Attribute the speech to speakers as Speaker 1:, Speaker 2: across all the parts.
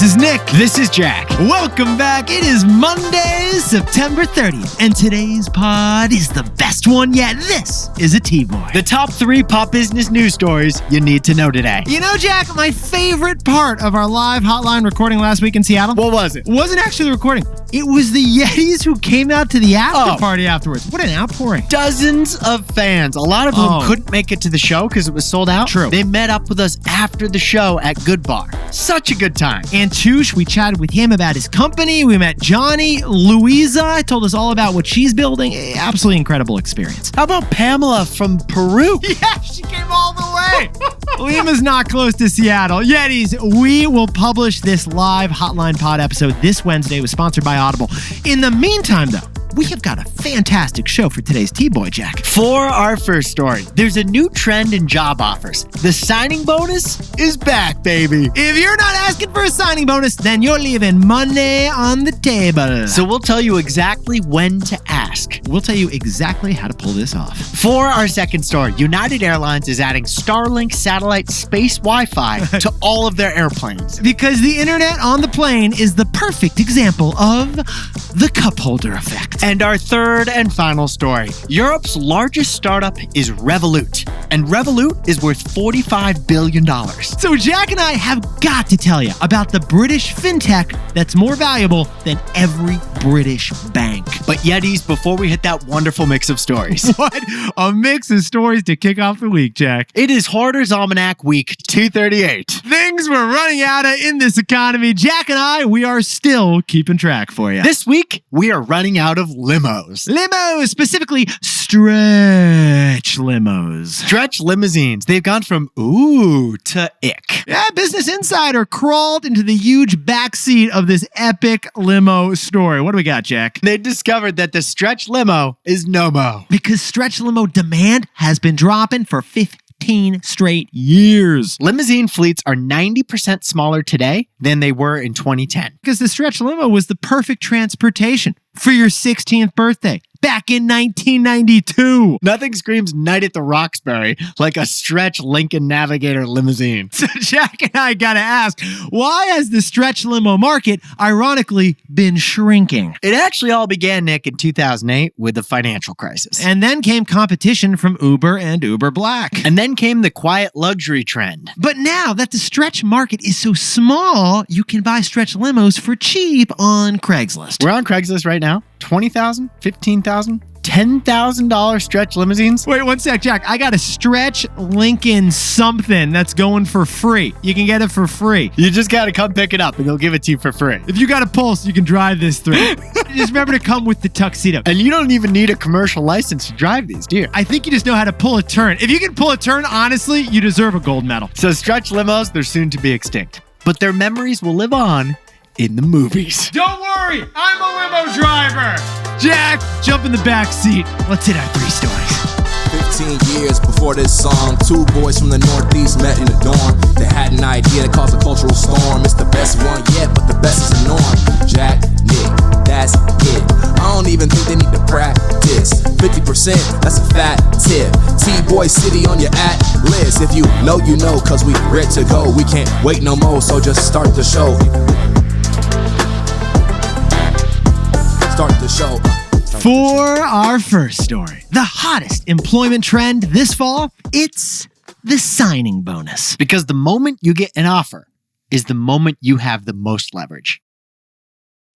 Speaker 1: is Nick.
Speaker 2: This is Jack.
Speaker 1: Welcome back. It is Monday, September 30th, and today's pod is the best one yet. This is a TBOY.
Speaker 2: The top 3 pop business news stories you need to know today.
Speaker 1: You know, Jack, my favorite part of our live hotline recording last week in Seattle?
Speaker 2: What was it?
Speaker 1: Wasn't actually the recording. It was the Yetis who came out to the after party afterwards. What an outpouring.
Speaker 2: Dozens of fans. A lot of them couldn't make it to the show because it was sold out.
Speaker 1: True.
Speaker 2: They met up with us after the show at Good Bar. Such a good time.
Speaker 1: And Touche, we chatted with him about his company. We met Johnny. Louisa told us all about what she's building. Absolutely incredible experience.
Speaker 2: How about Pamela from Peru?
Speaker 1: Yeah, she came all the way. Lima's not close to Seattle. Yetis, we will publish this live Hotline Pod episode this Wednesday. It was sponsored by Audible. In the meantime, though, we have got a fantastic show for today's TBOY, Jack.
Speaker 2: For our first story, there's a new trend in job offers. The signing bonus is back, baby.
Speaker 1: If you're not asking for a signing bonus, then you're leaving money on the table.
Speaker 2: So we'll tell you exactly when to ask.
Speaker 1: We'll tell you exactly how to pull this off.
Speaker 2: For our second story, United Airlines is adding Starlink satellite space Wi-Fi to all of their airplanes.
Speaker 1: Because the internet on the plane is the perfect example of the cupholder effect.
Speaker 2: And our third and final story, Europe's largest startup is Revolut. And Revolut is worth $45 billion.
Speaker 1: So Jack and I have got to tell you about the British fintech that's more valuable than every British bank.
Speaker 2: But Yetis, before we hit that wonderful mix of stories.
Speaker 1: What a mix of stories to kick off the week, Jack.
Speaker 2: It is Hoarder's Almanac Week 238.
Speaker 1: Things we're running out of in this economy. Jack and I, we are still keeping track for you.
Speaker 2: This week, we are running out of limos.
Speaker 1: Limos, specifically stretch limos.
Speaker 2: Stretch limousines. They've gone from ooh to ick.
Speaker 1: Yeah, Business Insider crawled into the huge backseat of this epic limo story. What do we got, Jack?
Speaker 2: They discovered that the stretch limo is no-mo.
Speaker 1: Because stretch limo demand has been dropping for 15 straight years.
Speaker 2: Limousine fleets are 90% smaller today than they were in 2010.
Speaker 1: Because the stretch limo was the perfect transportation for your 16th birthday back in 1992.
Speaker 2: Nothing screams Night at the Roxbury like a stretch Lincoln Navigator limousine.
Speaker 1: So Jack and I gotta ask, why has the stretch limo market ironically been shrinking?
Speaker 2: It actually all began, Nick, in 2008 with the financial crisis.
Speaker 1: And then came competition from Uber and Uber Black.
Speaker 2: And then came the quiet luxury trend.
Speaker 1: But now that the stretch market is so small, you can buy stretch limos for cheap on Craigslist.
Speaker 2: We're on Craigslist right now. $20,000, $15,000, $10,000 stretch limousines.
Speaker 1: Wait 1 sec, Jack. I got a stretch Lincoln something that's going for free. You can get it for free.
Speaker 2: You just got to come pick it up and they'll give it to you for free.
Speaker 1: If you got a pulse, you can drive this through. Just remember to come with the tuxedo.
Speaker 2: And you don't even need a commercial license to drive these, do you?
Speaker 1: I think you just know how to pull a turn. If you can pull a turn, honestly, you deserve a gold medal.
Speaker 2: So stretch limos, they're soon to be extinct. But their memories will live on in the movies.
Speaker 1: Don't worry, I'm a limo driver. Jack, jump in the back seat. Let's hit our 3 stories.
Speaker 3: 15 years before this song, 2 boys from the Northeast met in the dorm. They had an idea that caused a cultural storm. It's the best one yet, but the best is the norm. Jack, Nick, that's it. I don't even think they need to practice. 50%, that's a fat tip. TBOY City on your at-list. If you know, you know, cause we ready to go. We can't wait no more, so just start the show. Start the show.
Speaker 1: For our first story, the hottest employment trend this fall, it's the signing bonus.
Speaker 2: Because the moment you get an offer is the moment you have the most leverage.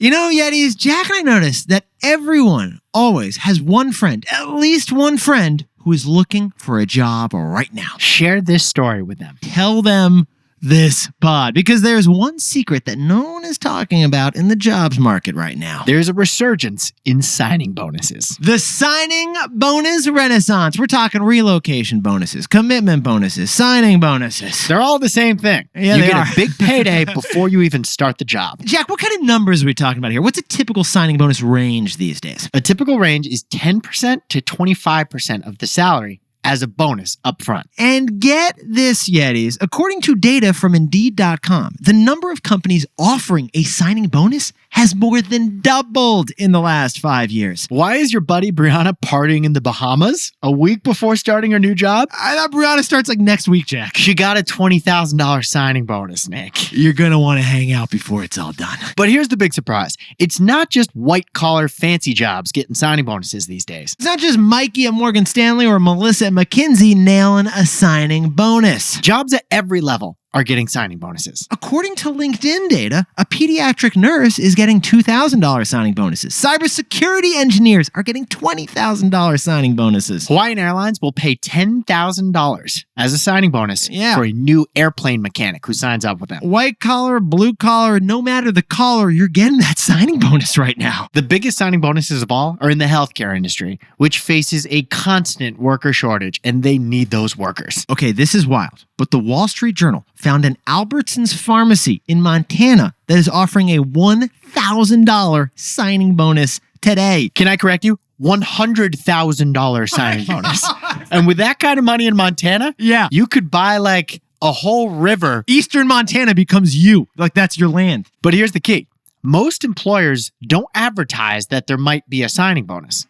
Speaker 1: You know, Yetis, Jack and I noticed that everyone always has one friend, at least one friend, who is looking for a job right now.
Speaker 2: Share this story with them.
Speaker 1: Tell them this pod, because there's one secret that no one is talking about in the jobs market right now.
Speaker 2: There's a resurgence in signing bonuses.
Speaker 1: The signing bonus renaissance. We're talking relocation bonuses, commitment bonuses, signing bonuses.
Speaker 2: They're all the same thing.
Speaker 1: Yeah,
Speaker 2: you
Speaker 1: they
Speaker 2: get
Speaker 1: are.
Speaker 2: a big payday before you even start the job.
Speaker 1: Jack, what kind of numbers are we talking about here? What's a typical signing bonus range these days?
Speaker 2: A typical range is 10% to 25% of the salary as a bonus up front.
Speaker 1: And get this, Yetis. According to data from Indeed.com, the number of companies offering a signing bonus has more than doubled in the last 5 years.
Speaker 2: Why is your buddy Brianna partying in the Bahamas a week before starting her new job?
Speaker 1: I thought Brianna starts like next week, Jack.
Speaker 2: She got a $20,000 signing bonus, Nick.
Speaker 1: You're going to want to hang out before it's all done.
Speaker 2: But here's the big surprise. It's not just white-collar fancy jobs getting signing bonuses these days.
Speaker 1: It's not just Mikey at Morgan Stanley or Melissa at McKinsey nailing a signing bonus.
Speaker 2: Jobs at every level are getting signing bonuses.
Speaker 1: According to LinkedIn data, a pediatric nurse is getting $2,000 signing bonuses. Cybersecurity engineers are getting $20,000 signing bonuses.
Speaker 2: Hawaiian Airlines will pay $10,000 as a signing bonus for a new airplane mechanic who signs up with them.
Speaker 1: White collar, blue collar, no matter the collar, you're getting that signing bonus right now.
Speaker 2: The biggest signing bonuses of all are in the healthcare industry, which faces a constant worker shortage, and they need those workers.
Speaker 1: Okay, this is wild, but the Wall Street Journal found an Albertsons pharmacy in Montana that is offering a $1,000 signing bonus today.
Speaker 2: Can I correct you? $100,000 signing bonus. And with that kind of money in Montana, you could buy like a whole river.
Speaker 1: Eastern Montana becomes you. Like that's your land.
Speaker 2: But here's the key. Most employers don't advertise that there might be a signing bonus,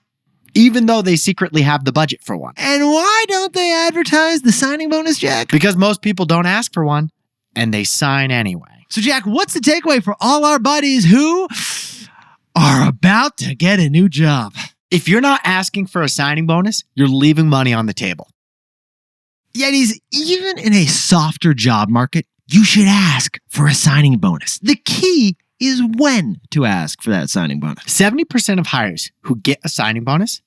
Speaker 2: even though they secretly have the budget for one.
Speaker 1: And why don't they advertise the signing bonus, Jack?
Speaker 2: Because most people don't ask for one, and they sign anyway.
Speaker 1: So, Jack, what's the takeaway for all our buddies who are about to get a new job?
Speaker 2: If you're not asking for a signing bonus, you're leaving money on the table.
Speaker 1: Yetis, even in a softer job market, you should ask for a signing bonus. The key is when to ask for that signing bonus.
Speaker 2: 70% of hires who get a signing bonus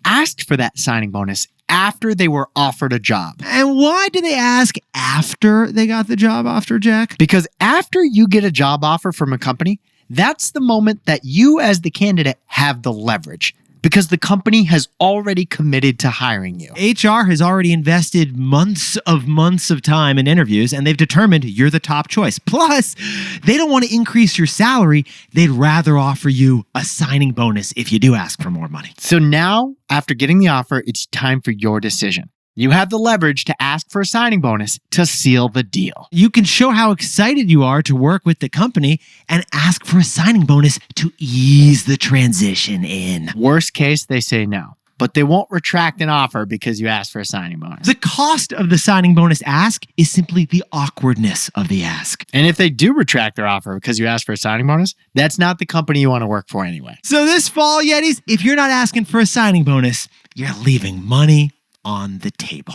Speaker 2: asked for that signing bonus after they were offered a job.
Speaker 1: And why do they ask after they got the job offer, Jack?
Speaker 2: Because after you get a job offer from a company, that's the moment that you as the candidate have the leverage, because the company has already committed to hiring you.
Speaker 1: HR has already invested months of time in interviews, and they've determined you're the top choice. Plus, they don't want to increase your salary. They'd rather offer you a signing bonus if you do ask for more money.
Speaker 2: So now, after getting the offer, it's time for your decision. You have the leverage to ask for a signing bonus to seal the deal.
Speaker 1: You can show how excited you are to work with the company and ask for a signing bonus to ease the transition in.
Speaker 2: Worst case, they say no, but they won't retract an offer because you asked for a signing bonus.
Speaker 1: The cost of the signing bonus ask is simply the awkwardness of the ask.
Speaker 2: And if they do retract their offer because you asked for a signing bonus, that's not the company you want to work for anyway.
Speaker 1: So this fall, Yetis, if you're not asking for a signing bonus, you're leaving money on the table.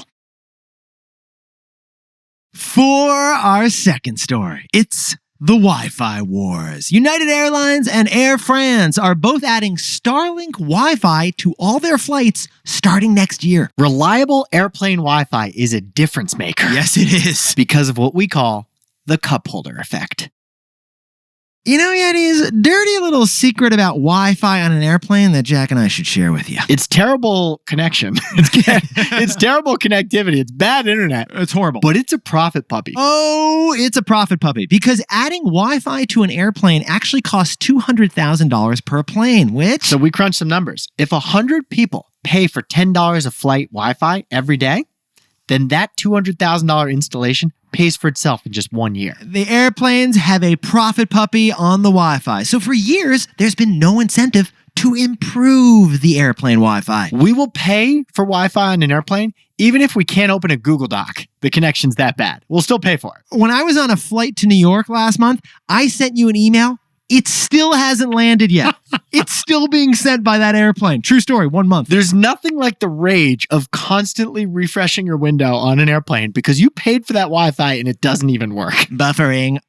Speaker 1: For our second story, it's the Wi-Fi wars. United Airlines and Air France are both adding Starlink Wi-Fi to all their flights starting next year.
Speaker 2: Reliable airplane Wi-Fi is a difference maker.
Speaker 1: Yes, it is.
Speaker 2: Because of what we call the cupholder effect.
Speaker 1: You know, Yetis, dirty little secret about Wi-Fi on an airplane that Jack and I should share with you.
Speaker 2: It's terrible connection. It's terrible connectivity. It's bad internet.
Speaker 1: It's horrible.
Speaker 2: But it's a profit puppy.
Speaker 1: Oh, it's a profit puppy. Because adding Wi-Fi to an airplane actually costs $200,000 per plane, which...
Speaker 2: So we crunched some numbers. If 100 people pay for $10 a flight Wi-Fi every day, then that $200,000 installation pays for itself in just 1 year.
Speaker 1: The airplanes have a profit puppy on the Wi-Fi. So for years, there's been no incentive to improve the airplane Wi-Fi.
Speaker 2: We will pay for Wi-Fi on an airplane even if we can't open a Google Doc. The connection's that bad. We'll still pay for it.
Speaker 1: When I was on a flight to New York last month, I sent you an email. It still hasn't landed yet. It's still being sent by that airplane. True story, 1 month.
Speaker 2: There's nothing like the rage of constantly refreshing your window on an airplane because you paid for that Wi-Fi and it doesn't even work.
Speaker 1: Buffering.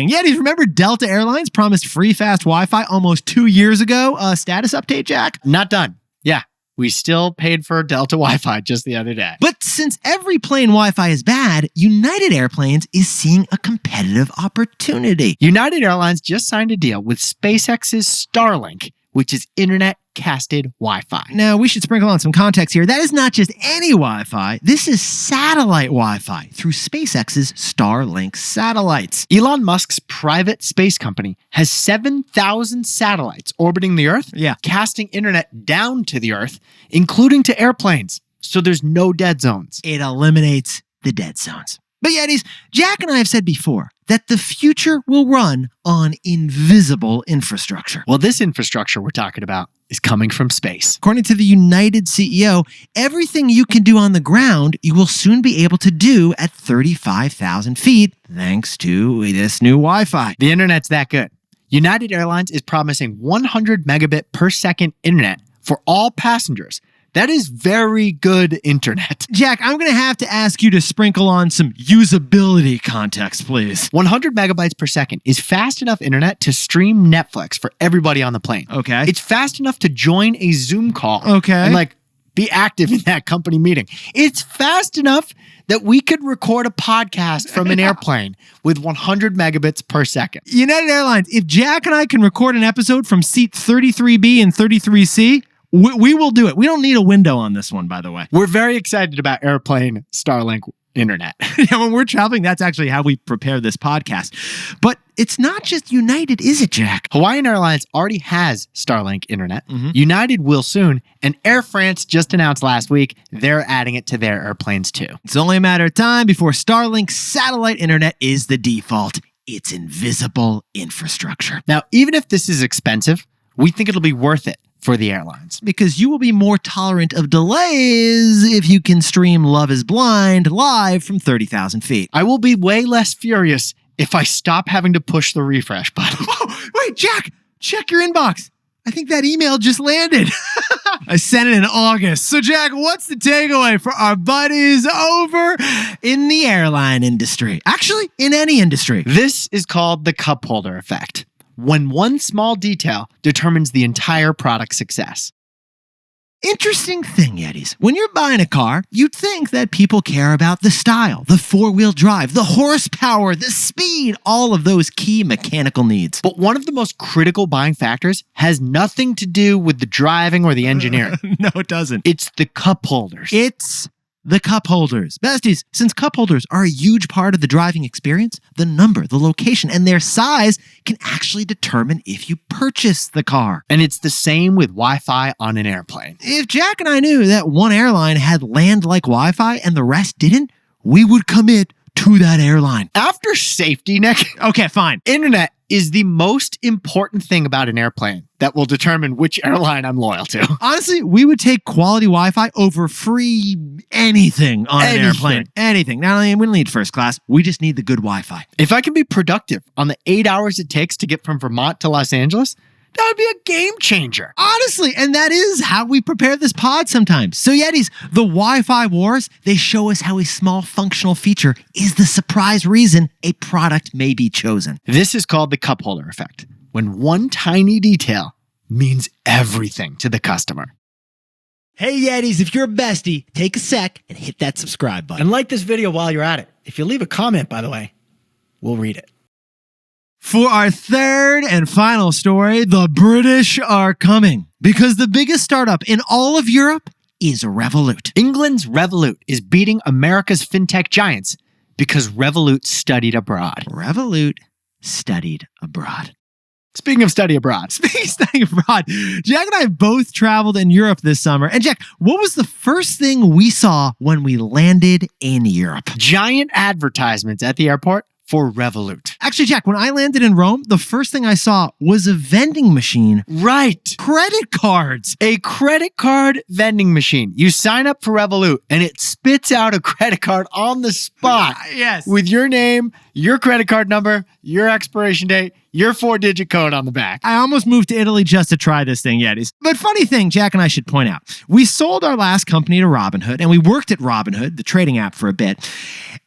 Speaker 1: Yeah, do you remember Delta Airlines promised free fast Wi-Fi almost 2 years ago? Status update, Jack?
Speaker 2: Not done. Yeah. We still paid for Delta Wi-Fi just the other day.
Speaker 1: But since every plane Wi-Fi is bad, United Airlines is seeing a competitive opportunity.
Speaker 2: United Airlines just signed a deal with SpaceX's Starlink, which is internet-casted Wi-Fi.
Speaker 1: Now, we should sprinkle on some context here. That is not just any Wi-Fi. This is satellite Wi-Fi through SpaceX's Starlink satellites.
Speaker 2: Elon Musk's private space company has 7,000 satellites orbiting the Earth, casting internet down to the Earth, including to airplanes. So there's no dead zones.
Speaker 1: It eliminates the dead zones. But Yetis, Jack and I have said before that the future will run on invisible infrastructure.
Speaker 2: Well, this infrastructure we're talking about is coming from space.
Speaker 1: According to the United CEO, everything you can do on the ground, you will soon be able to do at 35,000 feet thanks to this new Wi-Fi.
Speaker 2: The internet's that good. United Airlines is promising 100 megabit per second internet for all passengers. That is very good internet.
Speaker 1: Jack, I'm going to have to ask you to sprinkle on some usability context, please.
Speaker 2: 100 megabytes per second is fast enough internet to stream Netflix for everybody on the plane.
Speaker 1: Okay.
Speaker 2: It's fast enough to join a Zoom call.
Speaker 1: Okay.
Speaker 2: And be active in that company meeting. It's fast enough that we could record a podcast from an airplane with 100 megabits per second.
Speaker 1: United Airlines, if Jack and I can record an episode from seat 33B and 33C, we will do it. We don't need a window on this one, by the way.
Speaker 2: We're very excited about airplane Starlink internet.
Speaker 1: Yeah, when we're traveling, that's actually how we prepare this podcast. But it's not just United, is it, Jack?
Speaker 2: Hawaiian Airlines already has Starlink internet. United will soon. And Air France just announced last week they're adding it to their airplanes too.
Speaker 1: It's only a matter of time before Starlink satellite internet is the default. It's invisible infrastructure.
Speaker 2: Now, even if this is expensive, we think it'll be worth it for the airlines.
Speaker 1: Because you will be more tolerant of delays if you can stream Love is Blind live from 30,000 feet.
Speaker 2: I will be way less furious if I stop having to push the refresh button.
Speaker 1: Oh, wait, Jack, check your inbox. I think that email just landed. I sent it in August. So, Jack, what's the takeaway for our buddies over in the airline industry? Actually, in any industry.
Speaker 2: This is called the cup holder effect, when one small detail determines the entire product's success.
Speaker 1: Interesting thing, Yetis. When you're buying a car, you'd think that people care about the style, the four-wheel drive, the horsepower, the speed, all of those key mechanical needs.
Speaker 2: But one of the most critical buying factors has nothing to do with the driving or the engineering.
Speaker 1: No, it doesn't.
Speaker 2: It's the cup holders.
Speaker 1: It's the cup holders. Besties, since cup holders are a huge part of the driving experience, the number, the location, and their size can actually determine if you purchase the car.
Speaker 2: And it's the same with Wi-Fi on an airplane.
Speaker 1: If Jack and I knew that one airline had land-like Wi-Fi and the rest didn't, we would commit to that airline.
Speaker 2: After safety, Nick,
Speaker 1: Okay, fine.
Speaker 2: internet is the most important thing about an airplane that will determine which airline I'm loyal to.
Speaker 1: Honestly, we would take quality Wi-Fi over free anything on an airplane. Anything. Not only we don't need first class, we just need the good Wi-Fi.
Speaker 2: If I can be productive on the 8 hours it takes to get from Vermont to Los Angeles, that would be a game changer.
Speaker 1: Honestly, and that is how we prepare this pod sometimes. So Yetis, the Wi-Fi wars, they show us how a small functional feature is the surprise reason a product may be chosen.
Speaker 2: This is called the cup holder effect, when one tiny detail means everything to the customer.
Speaker 1: Hey Yetis, if you're a bestie, take a sec and hit that subscribe button.
Speaker 4: And like this video while you're at it. If you leave a comment, by the way, we'll read it.
Speaker 1: For our third and final story, the British are coming because the biggest startup in all of Europe is Revolut.
Speaker 2: England's Revolut is beating America's fintech giants because Revolut studied abroad.
Speaker 1: Revolut studied abroad.
Speaker 2: Speaking of study abroad,
Speaker 1: Speaking of studying abroad, Jack and I have both traveled in Europe this summer. And Jack, what was the first thing we saw when we landed in Europe?
Speaker 2: giant advertisements at the airport for Revolut.
Speaker 1: Actually, Jack, when I landed in Rome, the first thing I saw was a vending machine.
Speaker 2: Right.
Speaker 1: Credit cards.
Speaker 2: A credit card vending machine. You sign up for Revolut and it spits out a credit card on the spot.
Speaker 1: Yes.
Speaker 2: With your name, your credit card number, your expiration date, your 4-digit code on the back.
Speaker 1: I almost moved to Italy just to try this thing, Yetis. But funny thing, Jack and I should point out, we sold our last company to Robinhood, and we worked at Robinhood, the trading app, for a bit.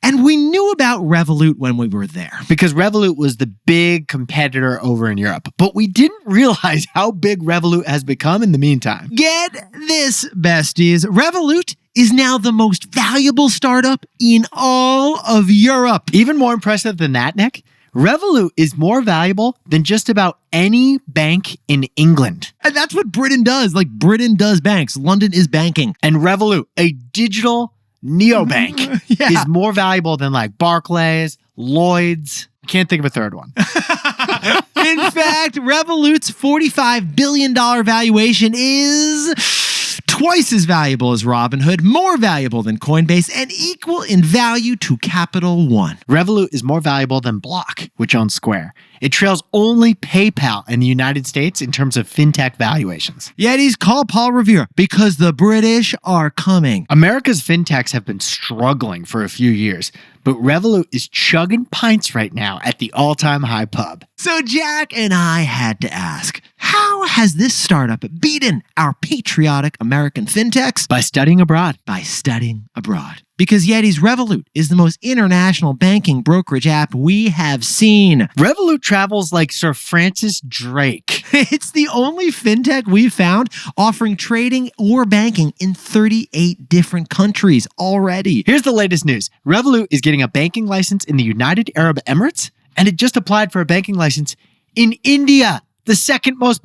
Speaker 1: And we knew about Revolut when we were there.
Speaker 2: Because Revolut was the big competitor over in Europe. But we didn't realize how big Revolut has become in the meantime.
Speaker 1: Get this, besties. Revolut is now the most valuable startup in all of Europe.
Speaker 2: Even more impressive than that, Nick, Revolut is more valuable than just about any bank in England.
Speaker 1: And that's what Britain does. Like, Britain does banks. London is banking.
Speaker 2: And Revolut, a digital neobank,
Speaker 1: Yeah.
Speaker 2: is more valuable than like Barclays, Lloyd's. Can't think of a third one.
Speaker 1: In fact, Revolut's $45 billion valuation is twice as valuable as Robinhood, more valuable than Coinbase, and equal in value to Capital One.
Speaker 2: Revolut is more valuable than Block, which owns Square. It trails only PayPal in the United States in terms of fintech valuations.
Speaker 1: Yetis, call Paul Revere because the British are coming.
Speaker 2: America's fintechs have been struggling for a few years, but Revolut is chugging pints right now at the all-time high pub.
Speaker 1: So Jack and I had to ask, how has this startup beaten our patriotic American fintechs?
Speaker 2: By studying abroad.
Speaker 1: By studying abroad. Because Yeti's Revolut is the most international banking brokerage app we have seen.
Speaker 2: Revolut travels like Sir Francis Drake.
Speaker 1: It's the only fintech we've found offering trading or banking in 38 different countries already.
Speaker 2: Here's the latest news. Revolut is getting a banking license in the United Arab Emirates, and it just applied for a banking license in India, the second most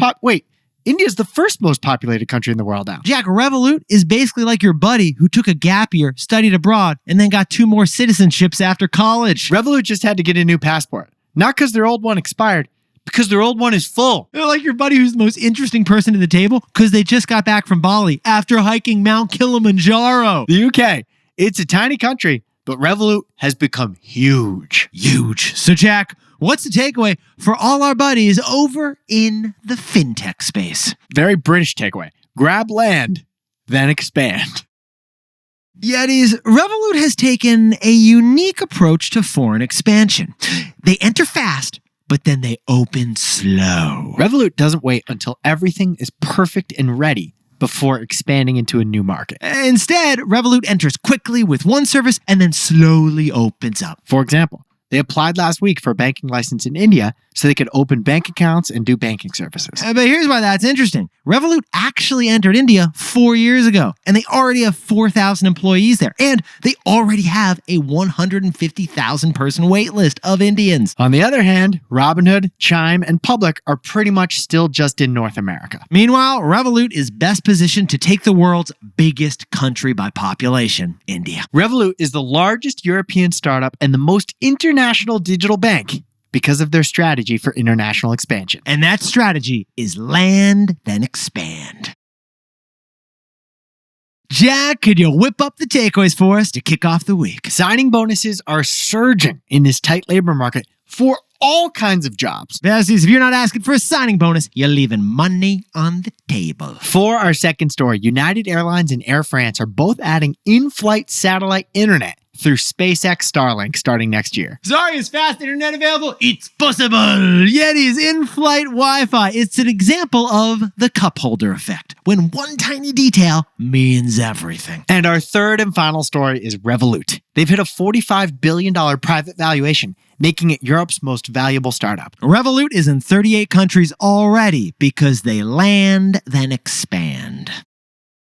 Speaker 2: India's the first most populated country in the world now.
Speaker 1: Jack, Revolut is basically like your buddy who took a gap year, studied abroad, and then got 2 more citizenships after college.
Speaker 2: Revolut just had to get a new passport. Not because their old one expired, because their old one is full.
Speaker 1: They're like your buddy who's the most interesting person at the table because they just got back from Bali after hiking Mount Kilimanjaro.
Speaker 2: The UK, it's a tiny country, but Revolut has become huge.
Speaker 1: Huge. So Jack, what's the takeaway for all our buddies over in the fintech space?
Speaker 2: Very British takeaway. Grab land, then expand.
Speaker 1: Yetis, Revolut has taken a unique approach to foreign expansion. They enter fast, but then they open slow.
Speaker 2: Revolut doesn't wait until everything is perfect and ready before expanding into a new market.
Speaker 1: Instead, Revolut enters quickly with one service and then slowly opens up.
Speaker 2: For example, they applied last week for a banking license in India so they could open bank accounts and do banking services.
Speaker 1: But here's why that's interesting. Revolut actually entered India 4 years ago, and they already have 4,000 employees there, and they already have a 150,000 person wait list of Indians.
Speaker 2: On the other hand, Robinhood, Chime, and Public are pretty much still just in North America.
Speaker 1: Meanwhile, Revolut is best positioned to take the world's biggest country by population, India.
Speaker 2: Revolut is the largest European startup and the most international digital bank because of their strategy for international expansion.
Speaker 1: And that strategy is land, then expand. Jack, could you whip up the takeaways for us to kick off the week?
Speaker 2: Signing bonuses are surging in this tight labor market for all kinds of jobs.
Speaker 1: Besties, if you're not asking for a signing bonus, you're leaving money on the table.
Speaker 2: For our second story, United Airlines and Air France are both adding in-flight satellite internet through SpaceX Starlink starting next year.
Speaker 1: Sorry, is fast internet available? It's possible. Yeti's in-flight Wi-Fi. It's an example of the cupholder effect, when one tiny detail means everything.
Speaker 2: And our third and final story is Revolut. They've hit a $45 billion private valuation, making it Europe's most valuable startup.
Speaker 1: Revolut is in 38 countries already because they land, then expand.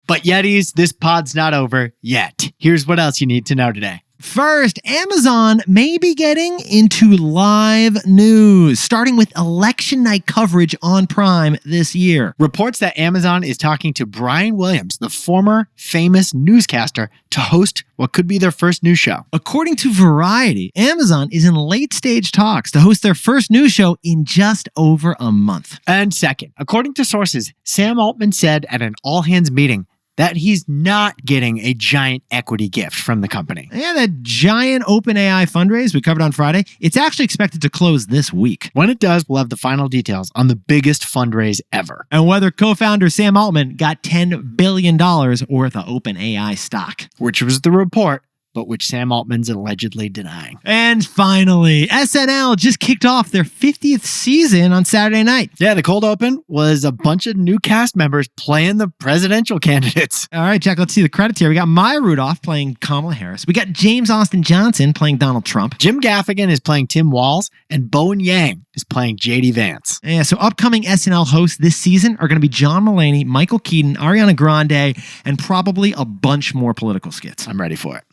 Speaker 2: But Yetis, this pod's not over yet. Here's what else you need to know today.
Speaker 1: First, Amazon may be getting into live news, starting with election night coverage on Prime this year.
Speaker 2: Reports that Amazon is talking to Brian Williams, the former famous newscaster, to host what could be their first news show.
Speaker 1: According to Variety, Amazon is in late-stage talks to host their first news show in just over a month.
Speaker 2: And second, according to sources, Sam Altman said at an all-hands meeting that he's not getting a giant equity gift from the company.
Speaker 1: Yeah, that giant OpenAI fundraise we covered on Friday, it's actually expected to close this week.
Speaker 2: When it does, we'll have the final details on the biggest fundraise ever.
Speaker 1: And whether co-founder Sam Altman got $10 billion worth of OpenAI stock.
Speaker 2: Which was the report, but which Sam Altman's allegedly denying.
Speaker 1: And finally, SNL just kicked off their 50th season on Saturday night.
Speaker 2: Yeah, the cold open was a bunch of new cast members playing the presidential candidates.
Speaker 1: All right, Jack, let's see the credits here. We got Maya Rudolph playing Kamala Harris. We got James Austin Johnson playing Donald Trump.
Speaker 2: Jim Gaffigan is playing Tim Walz, and Bowen Yang is playing J.D. Vance.
Speaker 1: Yeah, so upcoming SNL hosts this season are going to be John Mulaney, Michael Keaton, Ariana Grande, and probably a bunch more political skits.
Speaker 2: I'm ready for it.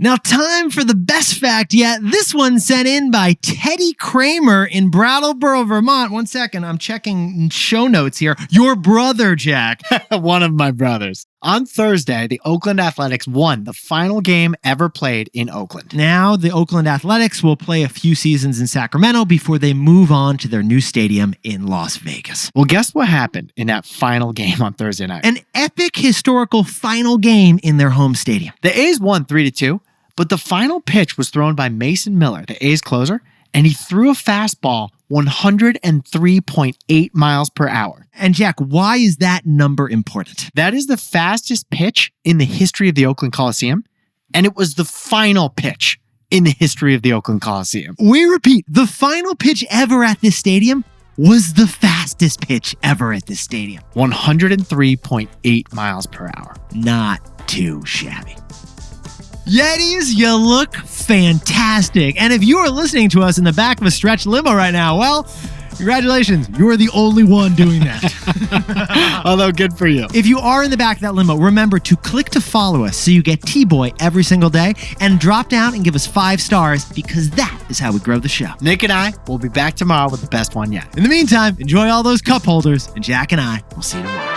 Speaker 1: Now, time for the best fact yet. This one sent in by Teddy Kramer in Brattleboro, Vermont. One second, I'm checking show notes here. Your brother, Jack.
Speaker 2: One of my brothers. On Thursday, the Oakland Athletics won the final game ever played in Oakland.
Speaker 1: Now, the Oakland Athletics will play a few seasons in Sacramento before they move on to their new stadium in Las Vegas.
Speaker 2: Well, guess what happened in that final game on Thursday night?
Speaker 1: An epic historical final game in their home stadium.
Speaker 2: The A's won 3-2, but the final pitch was thrown by Mason Miller, the A's closer, and he threw a fastball 103.8 miles per hour.
Speaker 1: And Jack, why is that number important?
Speaker 2: That is the fastest pitch in the history of the Oakland Coliseum, and it was the final pitch in the history of the Oakland Coliseum.
Speaker 1: We repeat, the final pitch ever at this stadium was the fastest pitch ever at this stadium.
Speaker 2: 103.8 miles per hour.
Speaker 1: Not too shabby. Yetis, you look fantastic. And if you are listening to us in the back of a stretch limo right now, well, congratulations. You're the only one doing that.
Speaker 2: Although good for you.
Speaker 1: If you are in the back of that limo, remember to click to follow us so you get TBOY every single day, and drop down and give us 5 stars, because that is how we grow the show.
Speaker 2: Nick and I will be back tomorrow with the best one yet.
Speaker 1: In the meantime, enjoy all those cup holders, and Jack and I will see you tomorrow.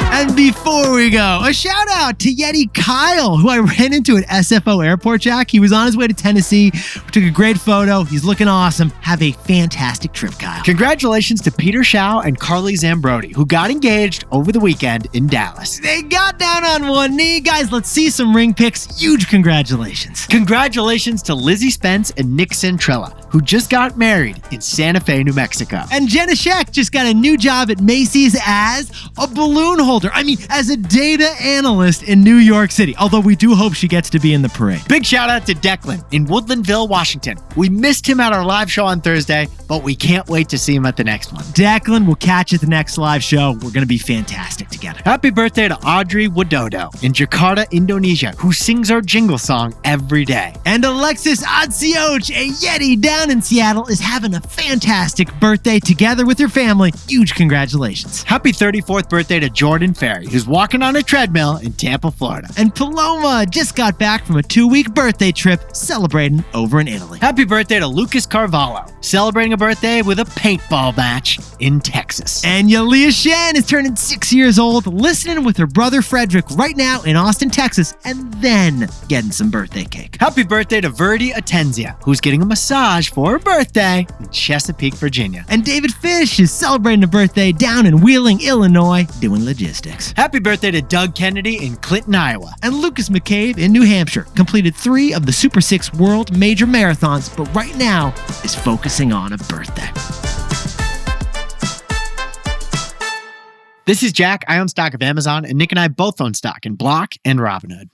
Speaker 1: And before we go, a shout out to Yeti Kyle, who I ran into at SFO Airport, Jack. He was on his way to Tennessee. We took a great photo. He's looking awesome. Have a fantastic trip, Kyle.
Speaker 2: Congratulations to Peter Shao and Carly Zambrodi, who got engaged over the weekend in Dallas.
Speaker 1: They got down on one knee. Guys, let's see some ring pics. Huge congratulations.
Speaker 2: Congratulations to Lizzie Spence and Nick Centrella, who just got married in Santa Fe, New Mexico.
Speaker 1: And Jenna Scheck just got a new job at Macy's as a balloon holder. As a data analyst in New York City. Although we do hope she gets to be in the parade.
Speaker 2: Big shout out to Declan in Woodlandville, Washington. We missed him at our live show on Thursday, but we can't wait to see him at the next one.
Speaker 1: Declan, we'll catch you at the next live show. We're going to be fantastic together.
Speaker 2: Happy birthday to Audrey Widodo in Jakarta, Indonesia, who sings our jingle song every day.
Speaker 1: And Alexis Otsioch, a Yeti down in Seattle, is having a fantastic birthday together with her family. Huge congratulations.
Speaker 2: Happy 34th birthday to Jordan Ferry, who's walking on a treadmill in Tampa, Florida.
Speaker 1: And Paloma just got back from a 2-week birthday trip celebrating over in Italy.
Speaker 2: Happy birthday to Lucas Carvalho, celebrating a birthday with a paintball match in Texas.
Speaker 1: And Yalia Shen is turning 6 years old, listening with her brother Frederick right now in Austin, Texas, and then getting some birthday cake.
Speaker 2: Happy birthday to Verdi Atenzia, who's getting a massage for her birthday in Chesapeake, Virginia.
Speaker 1: And David Fish is celebrating a birthday down in Wheeling, Illinois, doing logistics.
Speaker 2: Happy birthday to Doug Kennedy in Clinton, Iowa.
Speaker 1: And Lucas McCabe in New Hampshire completed 3 of the Super 6 World Major Marathons, but right now is focusing on a birthday.
Speaker 2: This is Jack. I own stock of Amazon, and Nick and I both own stock in Block and Robinhood.